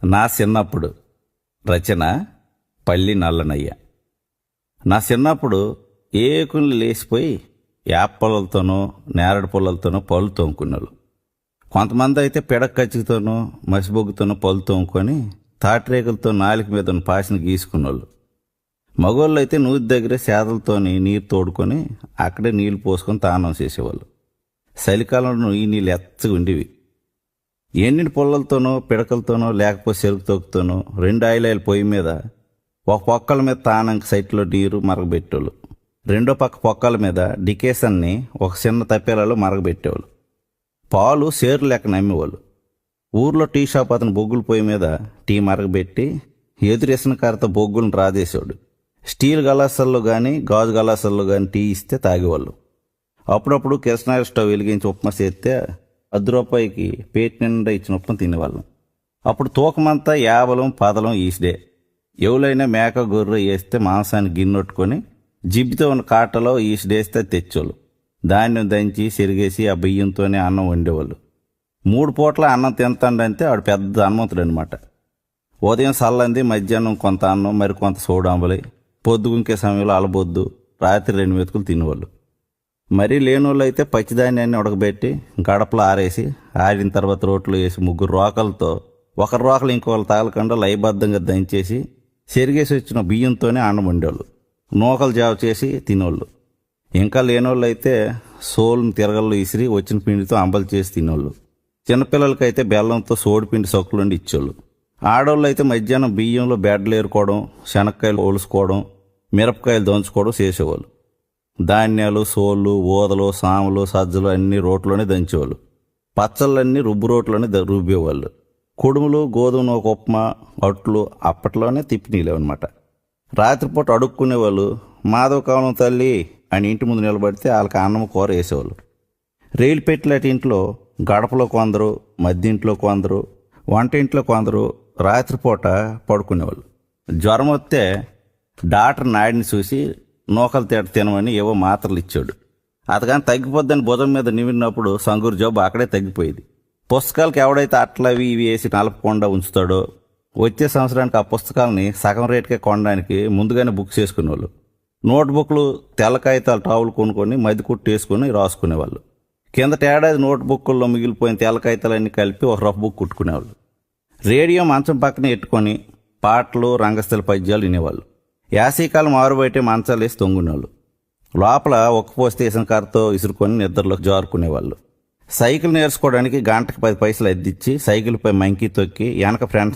నా చిన్నప్పుడు రచన పల్లి నల్లనయ్య. నా చిన్నప్పుడు ఏకులు లేచిపోయి యాప పొలలతోనో నేరడు పొలలతోనో పళ్ళు తోముకునేవాళ్ళు. కొంతమంది అయితే పిడక కచ్చితోనో మసిబొగ్గుతోనో పళ్ళు తోముకొని తాటిరేకులతో నాలుక మీద ఉన్న పాసిన గీసుకునేవాళ్ళు. మగోళ్ళు అయితే నూతి దగ్గరే సేదలతోని నీరు తోడుకొని అక్కడే నీళ్లు పోసుకొని తానం చేసేవాళ్ళు. చలికాలంలో ఈ నీళ్ళు ఎచ్చగా ఉండేవి. ఎండిన పొల్లలతోనో పిడకలతోనో లేకపోతే చెరుకు తొక్కుతోనో 2 ఆయిలాయిల పొయ్యి మీద ఒక పొక్కల మీద తానంక సైట్లో నీరు మరగబెట్టేవాళ్ళు. రెండో పక్క పొక్కల మీద డికేషన్ని ఒక చిన్న తప్పేలలో మరగబెట్టేవాళ్ళు. పాలు సేరు లెక్క నమ్మేవాళ్ళు. ఊర్లో టీ షాప్ అతను బొగ్గుల పొయ్యి మీద టీ మరగబెట్టి ఎదురేసిన కారతో బొగ్గులను రాదేసేవాడు. స్టీల్ గలాసాల్లో కానీ గాజు గలాసాల్లో కానీ టీ ఇస్తే తాగేవాళ్ళు. అప్పుడప్పుడు కిరసనాయిల స్టవ్ వెలిగించి ఉప్మా చేస్తే ₹10 పేట నిండా ఇచ్చిన ఉప్మా తినేవాళ్ళం. అప్పుడు తూకమంతా 50 10 ఈసిడే. ఎవరైనా మేక గొర్రె వేస్తే మాంసాన్ని గిన్నొట్టుకొని జిబ్బితో ఉన్న కాటలో ఈసిడేస్తే తెచ్చేవాళ్ళు. ధాన్యం దంచి చెరిగేసి ఆ బియ్యంతోనే అన్నం వండేవాళ్ళు. 3 పూట్ల అన్నం తింటాడంటే ఆడు పెద్ద హనుమంతుడు అనమాట. ఉదయం సల్లంది, మధ్యాహ్నం కొంత అన్నం, మరి కొంత సోడాంబలి, పొద్దుగుంకే సమయంలో అలబొద్దు, రాత్రి 2 మెతుకులు తినేవాళ్ళు. మరీ లేనోళ్ళు అయితే పచ్చిధాన్యాన్ని ఉడకబెట్టి గడపలో ఆరేసి ఆరిన తర్వాత రోట్లో వేసి 3 రోకలతో ఒకరి రోకలు ఇంకొకరు తగలకుండా లయబద్ధంగా దంచేసి చెరిగేసి వచ్చిన బియ్యంతోనే అన్నం వండేవాళ్ళు. నూకలు జావ చేసి తినేవాళ్ళు. ఇంకా లేనోళ్ళు అయితే సోలుని తిరగల్లో ఇసిరి వచ్చిన పిండితో అంబలు చేసి తినేవాళ్ళు. చిన్నపిల్లలకైతే బెల్లంతో సోడిపిండి సొక్కులుండి ఇచ్చేవాళ్ళు. ఆడవాళ్ళు అయితే మధ్యాహ్నం బియ్యంలో బెడ్లు ఏరుకోవడం, శనక్కాయలు ఒలుసుకోవడం, మిరపకాయలు దంచుకోవడం చేసేవాళ్ళు. ధాన్యాలు, సోళ్ళు, ఊదలు, సాములు, సజ్జలు అన్నీ రోట్లోనే దంచేవాళ్ళు. పచ్చళ్ళన్నీ రుబ్బు రోట్లోనే రుబ్బేవాళ్ళు. కుడుములు, గోధుమ నూక ఉప్మా, అట్లు అప్పట్లోనే తిప్పినీలేవన్నమాట. రాత్రిపూట అడుక్కునేవాళ్ళు. మాధవ కావలం తల్లి అని ఇంటి ముందు నిలబడితే వాళ్ళకి అన్నం కూర వేసేవాళ్ళు. రైలు పెట్టిలాంటి ఇంట్లో గడపలో కొందరు, మధ్యంట్లో కొందరు, వంటింట్లో కొందరు రాత్రిపూట పడుకునేవాళ్ళు. జ్వరం వస్తే డాక్టర్ నాడిని చూసి నూకలు తినమని ఏవో మాత్రలు ఇచ్చాడు. అతగాని తగ్గిపోద్దని భుజం మీద నిమిరినప్పుడు సంగూరు జబ్బు అక్కడే తగ్గిపోయేది. పుస్తకాలకు ఎవడైతే అట్లవి ఇవి వేసి నలపకుండా ఉంచుతాడో వచ్చే సంవత్సరానికి ఆ పుస్తకాలని సగం రేటుకే కొనడానికి ముందుగానే బుక్ చేసుకునేవాళ్ళు. నోట్బుక్లు, తెల్ల కాగితాలు టావులు కొనుక్కొని మధ్య కుట్టు వేసుకొని రాసుకునేవాళ్ళు. కిందటేడాది నోట్బుక్ల్లో మిగిలిపోయిన తెల్ల కాగితాలన్నీ కలిపి ఒక రఫ్ బుక్ కుట్టుకునేవాళ్ళు. రేడియో మంచం పక్కన ఎట్టుకొని పాటలు, రంగస్థల పద్యాలు వినేవాళ్ళు. యాసీకాలం ఆరుబయటే మంచాలు వేసి తొంగునేవాళ్ళు. లోపల ఒక్కపోస్తే ఇసనకారతో ఇసురుకొని నిద్రలోకి జారుకునేవాళ్ళు. సైకిల్ నేర్చుకోవడానికి గంటకు 10 పైసలు అద్దిచ్చి సైకిల్పై మంకీ తొక్కి వెనక ఫ్రెండ్స్